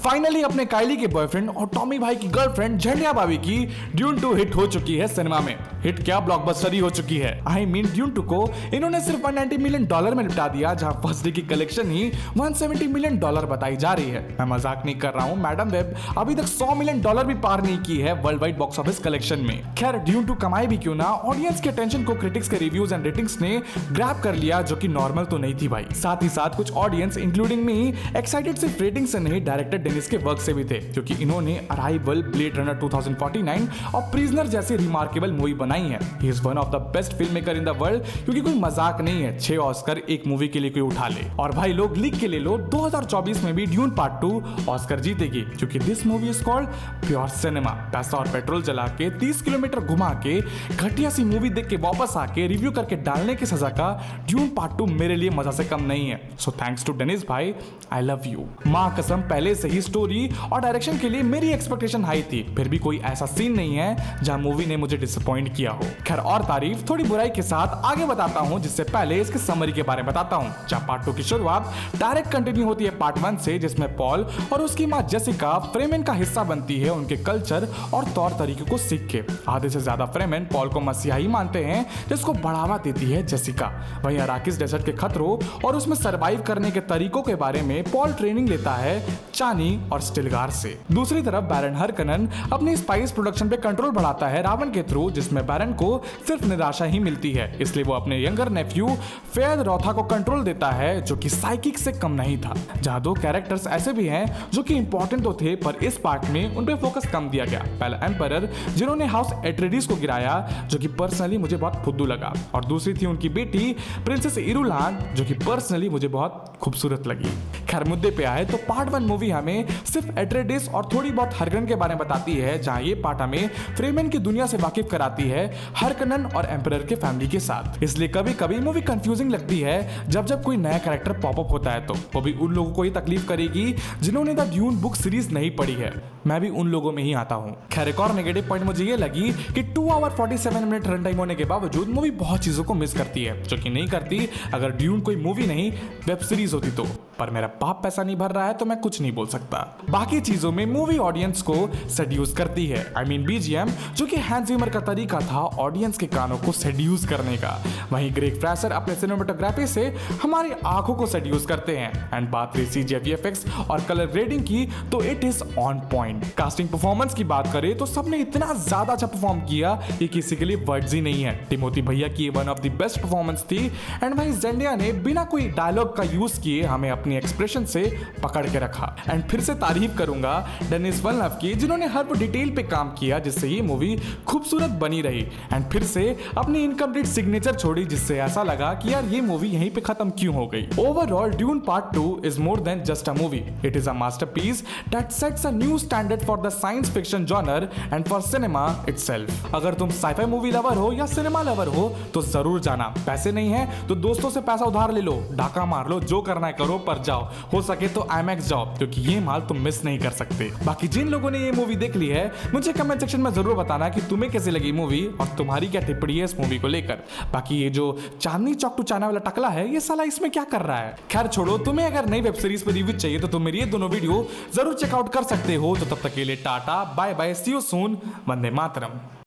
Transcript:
Finally अपने काइली के boyfriend और टॉमी भाई की गर्लफ्रेंड झंडिया भाभी की ड्यून 2 हिट हो चुकी है सिनेमा में। हिट क्या ब्लॉकबस्टर ही हो चुकी है। आई मीन ड्यून 2 को इन्होंने सिर्फ $190 मिलियन में निपटा दिया, जहां फर्स्ट डे की कलेक्शन ही $170 मिलियन बताई जा रही है। मैं मजाक नहीं कर रहा हूं, मैडम वेब अभी तक $100 मिलियन भी पार नहीं की है world wide box office collection में। खैर ड्यून 2 कमाई भी क्यों ना, ऑडियंस के अटेंशन को क्रिटिक्स के रिव्यूज एंड रेटिंग्स ने ग्रैब कर लिया, जो कि नॉर्मल तो नहीं थी भाई। साथ ही साथ कुछ ऑडियंस इंक्लूडिंग मी एक्साइटेड सिर्फ रेटिंग से नहीं, डायरेक्टर डेनिस के वर्क से भी थे, क्योंकि इन्होंने अराइवल, ब्लेड रनर 2049 और प्रिजनर जैसी रिमार्केबल मूवी बनाई है। He is one of the best film maker in the world, क्योंकि कोई मजाक नहीं है 6 ऑस्कर एक मूवी के लिए कोई उठा ले। और भाई लोग लिख के ले लो, 2024 में भी ड्यून पार्ट 2 ऑस्कर जीतेगी, क्योंकि this movie is called pure cinema. पैसा और पेट्रोल जला के 30 किलोमीटर घुमा के घटिया सी मूवी देख के वापस आके रिव्यू करके डालने की सजा का ड्यून पार्ट 2 मेरे लिए मजा से कम नहीं है। सो थैंक्स टू डेनिस भाई, आई लव यू। मां कसम पहले से ही स्टोरी और डायरेक्शन के लिए मेरी एक्सपेक्टेशन हाई थी, फिर भी कोई ऐसा सीन नहीं है जहां मूवी ने मुझे डिसअपॉइंट किया हो। खैर और तारीफ थोड़ी बुराई के साथ आगे बताता हूं, जिससे पहले इसके समरी के बारे में बताता हूं। जहां पार्ट 2 की शुरुआत डायरेक्ट कंटिन्यू होती है पार्ट 1 से, जिसमें पॉल और उसकी मां जेसिका फ्रेमेन का हिस्सा बनती है, उनके कल्चर और तौर तरीके को सीख के। आधे से ज्यादा फ्रेमेन पॉल को मसीहा मानते हैं, जिसको बढ़ावा देती है जेसिका। वहीं अराकिस डेजर्ट के खतरों और उसमें सरवाइव करने के तरीकों के बारे में पॉल ट्रेनिंग लेता है चानी और स्टिलगार से। दूसरी तरफ बैरन हरकनन अपनी स्पाइस प्रोडक्शन पे कंट्रोल बढ़ाता है रावण के थ्रू, जिसमें बैरन को सिर्फ निराशा ही मिलती है, इसलिए वो अपने यंगर नेफ्यू फेयद रॉथा को कंट्रोल देता है, जो कि साइकिक से कम नहीं था। जहां 2 कैरेक्टर्स ऐसे भी हैं जो कि इंपॉर्टेंट तो थे, पर इस पार्ट में उन पे फोकस कम दिया गया। पहला एम्परर, जिन्होंने हाउस एट्रेडिस को गिराया, जो कि पर्सनली मुझे बहुत फुद्दू लगा, और दूसरी थी उनकी बेटी प्रिंसेस इरुलान, जो कि पर्सनली मुझे बहुत खूबसूरत लगी। खैर मुद्दे पे आए तो पार्ट 1 मूवी हमें सिर्फ एट्रेडिस और थोड़ी बहुत हरकनन के बारे में बताती है, जहां ये पार्ट हमें फ्रेमेन की दुनिया से वाकिफ कराती है हरकनन और एम्परर के फैमिली के साथ। इसलिए कभी कभी मूवी कंफ्यूजिंग लगती है जब कोई नया कैरेक्टर पॉपअप होता है, तो वो भी उन लोगों को ही तकलीफ करेगी जिन्होंने द ड्यून बुक सीरीज नहीं पढ़ी है। मैं भी उन लोगों में ही आता हूँ। खैर एक और नेगेटिव पॉइंट मुझे ये लगी कि 2 आवर 47 मिनट रन टाइम होने के बावजूद मूवी बहुत चीजों को मिस करती है, जो कि नहीं करती अगर ड्यून कोई मूवी नहीं वेब सीरीज होती तो। पर मेरा बाप पैसा नहीं भर रहा है तो मैं कुछ नहीं बोल सकता। बाकी चीजों में मूवी ऑडियंस को सेड्यूस करती है। आई मीन बीजीएम, जो कि हैंस जिमर का तरीका था ऑडियंस के कानों को सेड्यूस करने का। वहीं ग्रेग फ्रेशर अपने सिनेमेटोग्राफी से हमारी आंखों को सेड्यूस करते हैं। एंड बात रही सीजीएफ वीएफएक्स और कलर ग्रेडिंग की, तो it is on point. Casting performance की बात करें तो सबने इतना ज्यादा अच्छा परफॉर्म किया, ये किसी के लिए वर्ड्स ही नहीं है। टिमोथी भैया की one of the best performance थी। एंड भाई जेंडिया ने बिना कोई डायलॉग का यूज किए हमें अपनी एक्सप्रेशन से पकड़ के रखा। एंड फिर से तारीफ करूंगा डेनिस विल्लेनव की, जिन्होंने हर वो डिटेल पे काम किया जिससे ये मूवी खूबसूरत बनी रही। एंड फिर से अपनी इनकम्प्लीट सिग्नेचर छोड़ी, जिससे ऐसा लगा कि यार ये मूवी यहीं पे खत्म क्यों हो गई। Overall dune part 2 is more than just a movie, it is a masterpiece that sets a new standard for the science fiction genre and for cinema itself. अगर तुम साइफाई मूवी लवर हो या सिनेमा लवर हो तो जरूर जाना। पैसे नहीं है तो दोस्तों से पैसा उधार ले लो, डाका मार लो, जो करना है करो, पर जाओ। हो सके तो IMAX जाओ, क्योंकि ये माल तुम मिस नहीं कर सकते। बाकी जिन लोगों ने ये मूवी देख ली है, मुझे कमेंट सेक्शन में जरूर बताना कि तुम्हें कैसी लगी मूवी और तुम्हारी क्या टिप्पणी है इस मूवी को लेकर। बाकी ये जो चांदनी चौक टू चाइना वाला टकला है, ये साला इसमें क्या कर रहा है। खैर छोड़ो, तुम्हें अगर नई वेब सीरीज पर रिव्यू चाहिए तो तुम मेरी ये दोनों वीडियो जरूर चेकआउट कर सकते हो। तो तब तक के लिए tata bye bye, see you soon, वंदे मातरम।